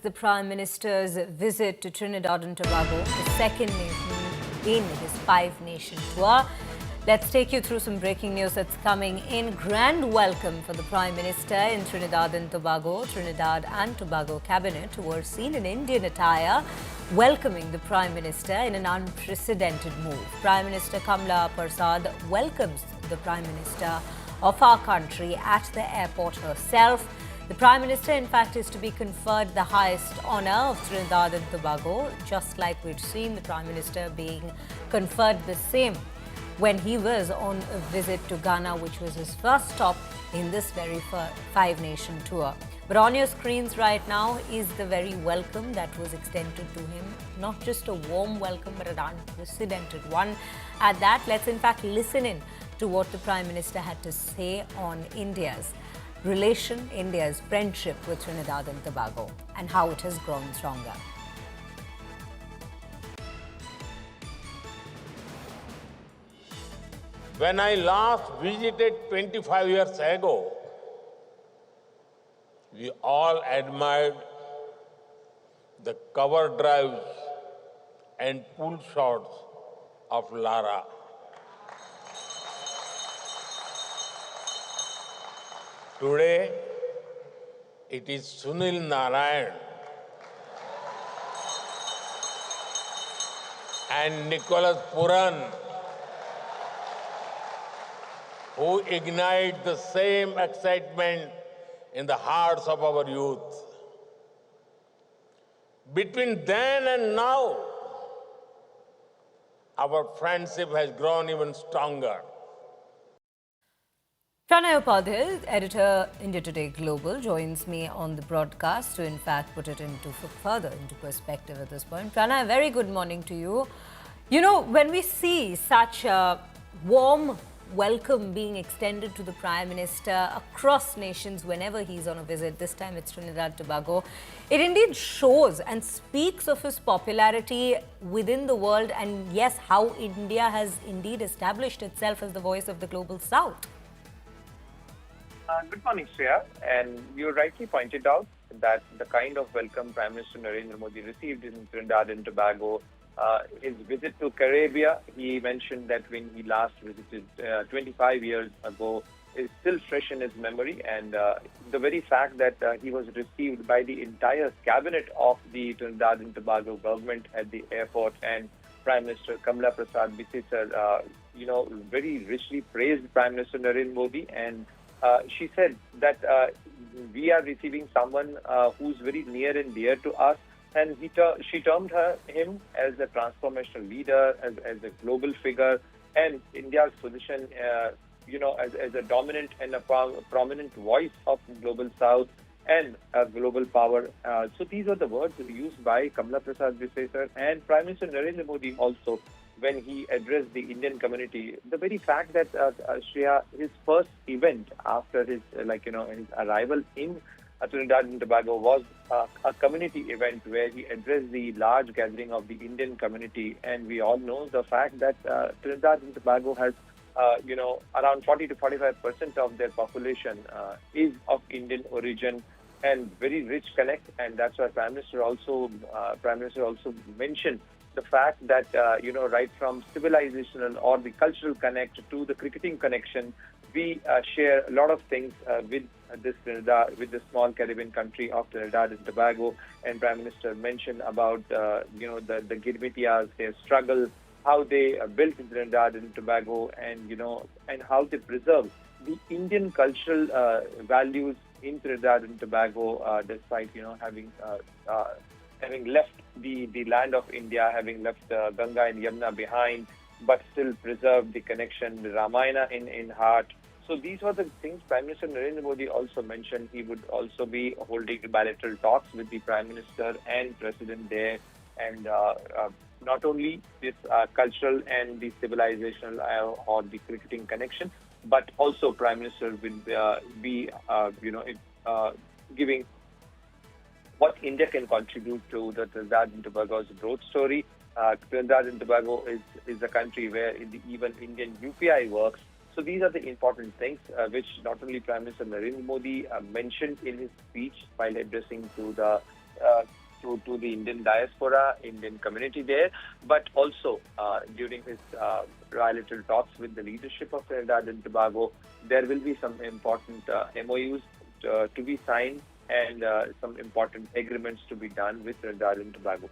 the Prime Minister's visit to Trinidad and Tobago, the second nation in his five-nation tour. Let's take you through some breaking news that's coming in. Grand welcome for the Prime Minister in Trinidad and Tobago. Trinidad and Tobago Cabinet were seen in Indian attire, welcoming the Prime Minister in an unprecedented move. Prime Minister Kamala Prasad welcomes the Prime Minister of our country at the airport herself. The Prime Minister, in fact, is to be conferred the highest honour of Trinidad and Tobago, just like we'd seen the Prime Minister being conferred the same when he was on a visit to Ghana, which was his first stop in this very five-nation tour. But on your screens right now is the very welcome that was extended to him. Not just a warm welcome, but an unprecedented one. At that, let's in fact listen in to what the Prime Minister had to say on India's relation, India's friendship with Trinidad and Tobago, and how it has grown stronger. When I last visited 25 years ago, we all admired the cover drives and pull shots of Lara. Today, it is Sunil Narayan and Nicholas Puran who ignite the same excitement in the hearts of our youth. Between then and now, our friendship has grown even stronger. Pranay Upadhyay, editor India Today Global, joins me on the broadcast to in fact put it further into perspective at this point. Pranay, a very good morning to you. You know, when we see such a warm welcome being extended to the Prime Minister across nations whenever he's on a visit, this time it's Trinidad and Tobago, it indeed shows and speaks of his popularity within the world, and yes, how India has indeed established itself as the voice of the global South. Good morning, Shreya. And you rightly pointed out that the kind of welcome Prime Minister Narendra Modi received in Trinidad and Tobago, his visit to Caribbean, he mentioned that when he last visited 25 years ago, is still fresh in his memory. And the very fact that he was received by the entire cabinet of the Trinidad and Tobago government at the airport, and Prime Minister Kamala Prasad, very richly praised Prime Minister Narendra Modi, and she said that we are receiving someone who's very near and dear to us, and she termed him as a transformational leader, as a global figure, and India's position, as a dominant and a prominent voice of the global South and a global power. So these are the words used by Kamala Prasad Bisesar and Prime Minister Narendra Modi also when he addressed the Indian community. The very fact that Shreya, his first event after his his arrival in Trinidad and Tobago was a community event where he addressed the large gathering of the Indian community, and we all know the fact that Trinidad and Tobago has around 40 to 45% of their population is of Indian origin and very rich connect, and that's why Prime Minister also mentioned the fact that right from civilizational or the cultural connect to the cricketing connection, we share a lot of things with the small Caribbean country of Trinidad and Tobago. And Prime Minister mentioned about the Girmitias, their struggle, how they built Trinidad and Tobago, and how they preserve the Indian cultural values in Trinidad and Tobago, despite having left the land of India, having left Ganga and Yamuna behind, but still preserved the connection, the Ramayana in heart. So these were the things Prime Minister Narendra Modi also mentioned. He would also be holding bilateral talks with the Prime Minister and President there, and not only this cultural and the civilizational or the cricketing connection, but also Prime Minister will be giving what India can contribute to the Trinidad and Tobago's growth story. Trinidad and Tobago is a country where even Indian UPI works. So these are the important things which not only Prime Minister Narendra Modi mentioned in his speech while addressing to the to the Indian diaspora, Indian community there, but also during his bilateral talks with the leadership of Trinidad and Tobago, there will be some important MOUs to be signed and some important agreements to be done with Trinidad and Tobago.